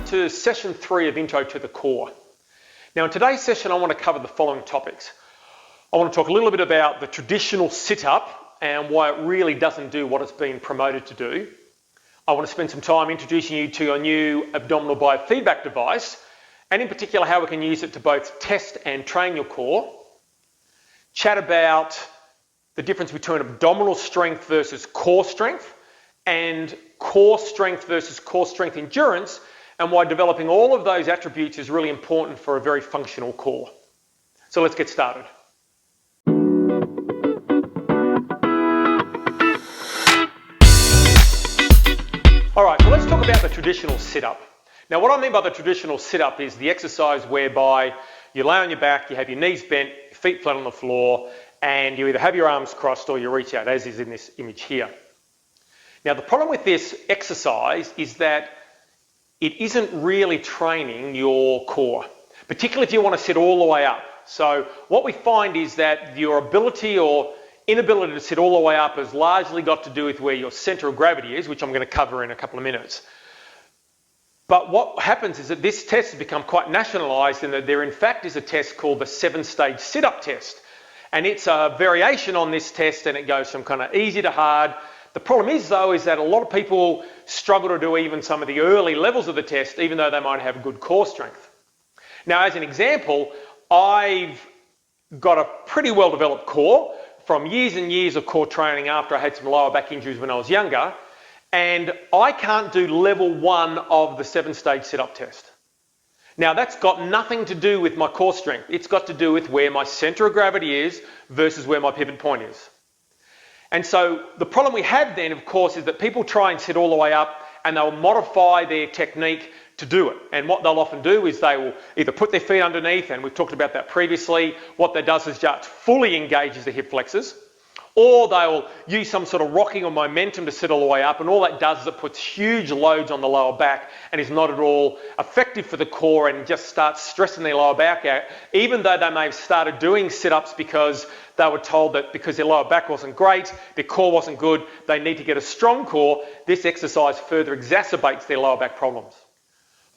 to session 3 of Intro to the Core. Now in today's session I want to cover the following topics. I want to talk a little bit about the traditional sit-up and why it really doesn't do what it's been promoted to do. I want to spend some time introducing you to your new abdominal biofeedback device, and in particular how we can use it to both test and train your core. Chat about the difference between abdominal strength versus core strength, and core strength versus core strength endurance, and why developing all of those attributes is really important for a very functional core. So let's get started. All right, so let's talk about the traditional sit-up. Now what I mean by the traditional sit-up is the exercise whereby you lay on your back, you have your knees bent, your feet flat on the floor, and you either have your arms crossed or you reach out, as is in this image here. Now the problem with this exercise is that it isn't really training your core, particularly if you want to sit all the way up. So what we find is that your ability or inability to sit all the way up has largely got to do with where your center of gravity is, which I'm going to cover in a couple of minutes. But what happens is that this test has become quite nationalized in that there in fact is a test called the 7-stage sit-up test. And it's a variation on this test, and it goes from kind of easy to hard. The problem is though is that a lot of people struggle to do even some of the early levels of the test, even though they might have good core strength. Now as an example, I've got a pretty well developed core from years and years of core training after I had some lower back injuries when I was younger, and I can't do level 1 of the 7-stage sit-up test. Now that's got nothing to do with my core strength. It's got to do with where my center of gravity is versus where my pivot point is. And so the problem we have then, of course, is that people try and sit all the way up and they'll modify their technique to do it. And what they'll often do is they will either put their feet underneath, and we've talked about that previously. What that does is just fully engages the hip flexors. Or they'll use some sort of rocking or momentum to sit all the way up, and all that does is it puts huge loads on the lower back and is not at all effective for the core, and just starts stressing their lower back out, even though they may have started doing sit-ups because they were told that because their lower back wasn't great, their core wasn't good, they need to get a strong core. This exercise further exacerbates their lower back problems.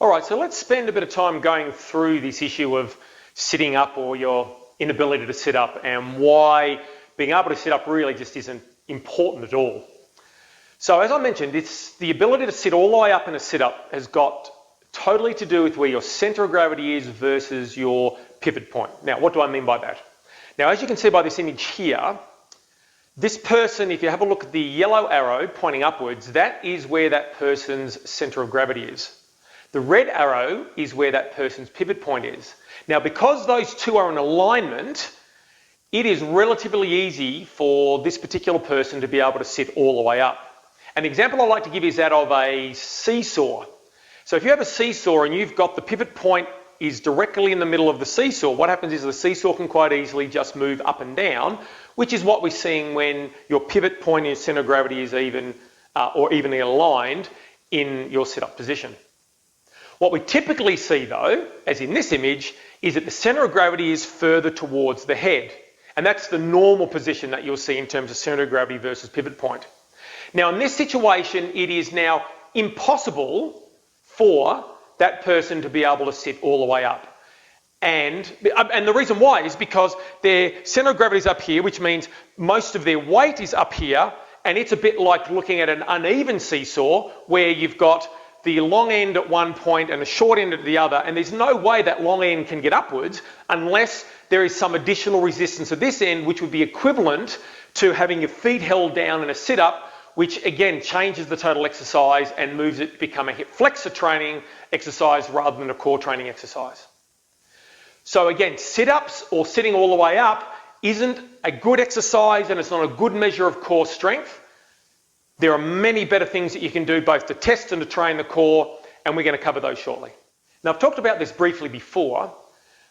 All right, so let's spend a bit of time going through this issue of sitting up or your inability to sit up, and why being able to sit up really just isn't important at all. So as I mentioned, the ability to sit all the way up in a sit-up has got totally to do with where your center of gravity is versus your pivot point. Now, what do I mean by that? Now, as you can see by this image here, this person, if you have a look at the yellow arrow pointing upwards, that is where that person's center of gravity is. The red arrow is where that person's pivot point is. Now, because those two are in alignment, it is relatively easy for this particular person to be able to sit all the way up. An example I like to give is that of a seesaw. So if you have a seesaw and you've got the pivot point is directly in the middle of the seesaw, what happens is the seesaw can quite easily just move up and down, which is what we're seeing when your pivot point and your center of gravity is even or evenly aligned in your sit-up position. What we typically see though, as in this image, is that the center of gravity is further towards the head. And that's the normal position that you'll see in terms of center of gravity versus pivot point. Now in this situation, it is now impossible for that person to be able to sit all the way up. And the reason why is because their center of gravity is up here, which means most of their weight is up here, and it's a bit like looking at an uneven seesaw where you've got the long end at one point and the short end at the other, and there's no way that long end can get upwards unless there is some additional resistance at this end, which would be equivalent to having your feet held down in a sit-up, which again changes the total exercise and moves it to become a hip flexor training exercise rather than a core training exercise. So again, sit-ups or sitting all the way up isn't a good exercise, and it's not a good measure of core strength. There are many better things that you can do both to test and to train the core, and we're going to cover those shortly. Now I've talked about this briefly before,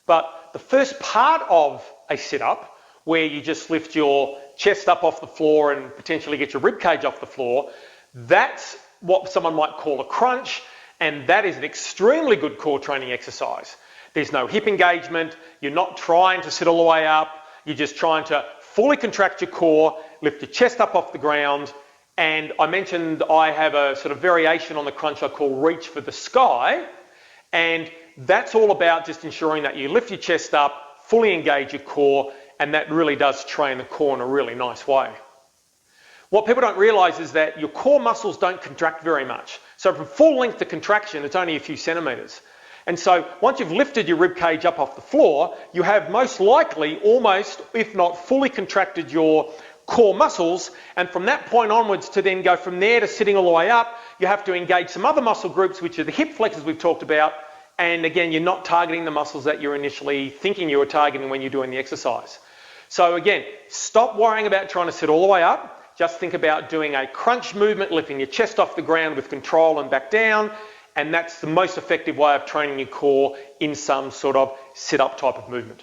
but the first part of a sit-up, where you just lift your chest up off the floor and potentially get your rib cage off the floor, that's what someone might call a crunch, and that is an extremely good core training exercise. There's no hip engagement, you're not trying to sit all the way up, you're just trying to fully contract your core, lift your chest up off the ground, And I mentioned I have a sort of variation on the crunch I call reach for the sky. And that's all about just ensuring that you lift your chest up, fully engage your core, and that really does train the core in a really nice way. What people don't realize is that your core muscles don't contract very much. So from full length to contraction, it's only a few centimeters. And so once you've lifted your rib cage up off the floor, you have most likely almost, if not fully contracted your core muscles. And from that point onwards to then go from there to sitting all the way up, you have to engage some other muscle groups, which are the hip flexors we've talked about. And again, you're not targeting the muscles that you're initially thinking you were targeting when you're doing the exercise. So again, stop worrying about trying to sit all the way up. Just think about doing a crunch movement, lifting your chest off the ground with control and back down. And that's the most effective way of training your core in some sort of sit-up type of movement.